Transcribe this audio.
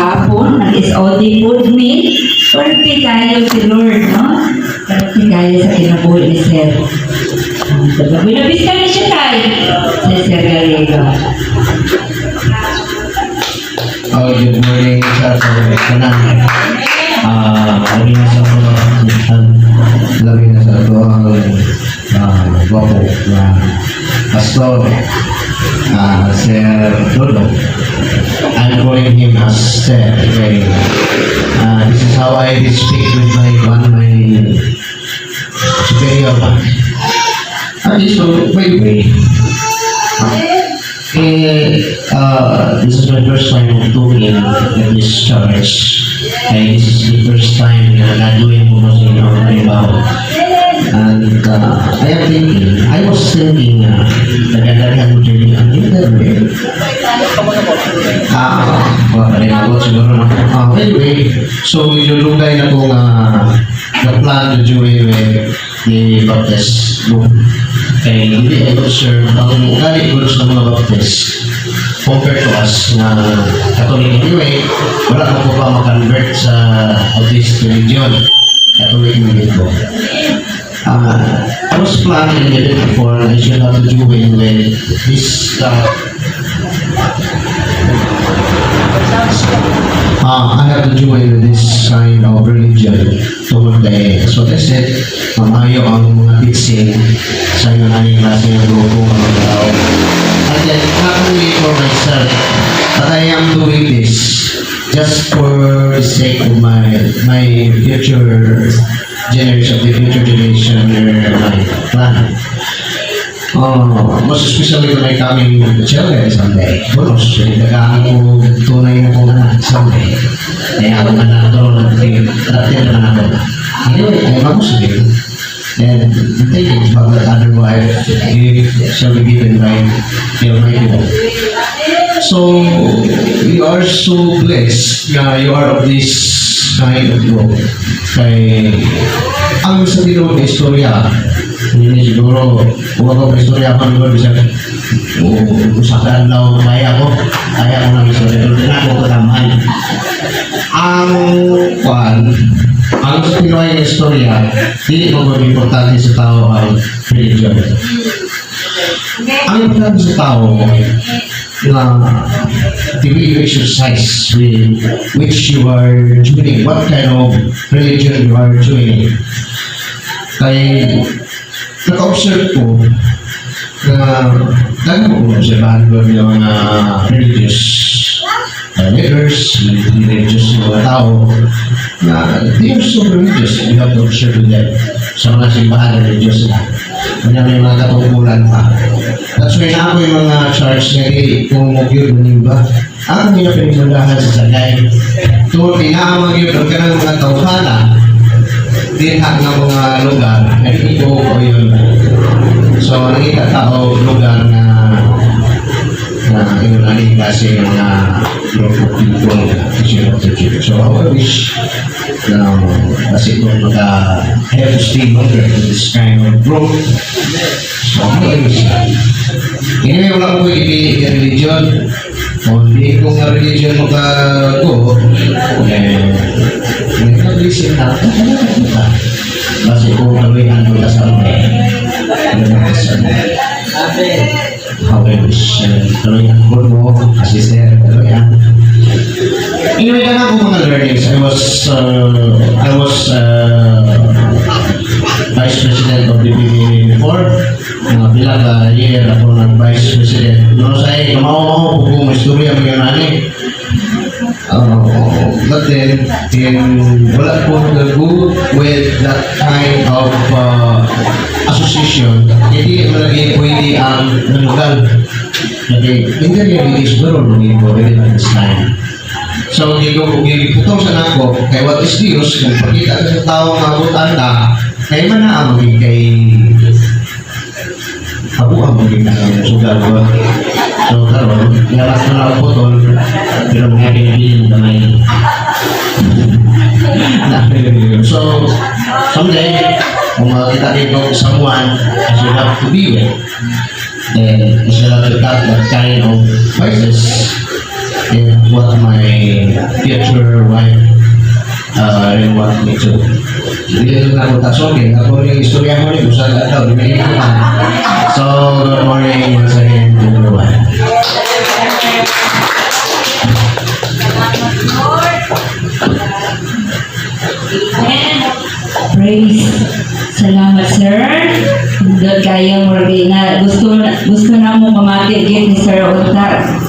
hapon, nag-SOD food me. Swerte kayo si Lord, no? Swerte kayo sa kinabuhi ni Sir. Binabis ka na siya tayo, si Sir Gallego. Good morning sa kanan. Lagi na sa mga lagi na sa ito ang guwapo na pastor, Sir Dodo. I'm calling him as Sir. Okay. This is how I speak with my superior. So, by the way, this is my first time talking at this church. And this is the first time na naduhin mo kasi ng trabaho. And I was thinking, nagagalahan mo dyan ang internet. Anyway, so ilulugay na kong na-plan to join with the Baptist group. Kaya hindi I observe ang galit ko sa mga Baptist compared to us na Catholic. Anyway, wala na po pa makonvert sa Baptist religion. Catholic religion po. I was planning it before I should have to join with this I have to join with this kind of religion tungkol kay so that's it. Mamayo ang mga fixing sa yung aming klase ng grupo ng mga tao. And then, not only for myself, but I am doing this just for the sake of my future generation, the future generation, my plan. Most especially when I coming to children someday. Bonus, nagkakaan ko tunay na po na someday. Kaya ako na doon, natin naman ako. Anyway, I'm a Muslim. And I'm thinking about the other wife, if shall be given by the Almighty God. So, you are so blessed na you are of this kind of group. Kaya, ang sa tinawag na istorya, hindi siguro, huwag ako istorya pa nito, bisa usakan daw kaya ko ng istorya, pero din ako kataman. Ang sa tinawag na istorya, hindi magiging importante sa tao ang religion. Ang importante sa tao, na the way you exercise with which you are doing, what kind of religion you are doing. Kaya naka-observe ko na dahil mo observahan ko yung mga religious leaders, religious mga tao na they are so religious. You have to observe them sa mga simbahan religious na. Kanya may mga katungkulan pa. That's why na ako yung mga church na kung mag-yun mo ba? Ang mga pinagmulahan sa sagay. So, tinaamag yun ang kanang mga tawhana dinhag ng mga lugar. Ito ko yun. So, nakita tao lugar na yun natin kasi yung mga group of people so I wish kasi kung have to stay longer in this kind of group so I wish anyway wala ko ipili yung religion kung hindi kong religion makago nagkablisin na kasi kung kaluyan ko sa how I wish tuloy ang goal mo kasi sir tuloy ang anyway na ako mga learnings I was vice president of the PBA before mga bilang year ako ng vice president no say kamaw kung istorya mo yun ani but then wala po good with that kind of association, hindi malagi pwede ang manugal. Jadi, hindi rin yung siguro nung po rin ang time. So, giputong sa nako, kay what is Diyos, kung pakita sa tao nga butan na, kay manaamagin kay habuamagin na ang sugal ko. So, karon, yalas na lang putol, pero mga pinabilin kamay. So, someday, kung makita dito someone as you have to be with, then you should have to cut that kind of vices in what my future buat itu. Jadi kita buta soge, nggak boleh istorya mo rin, usah nggak tahu, di ko man. So, good morning once again, everyone. Praise. Salamat, sir. Doon kaya mo rin na gusto na mo mamati ni Sir Unta.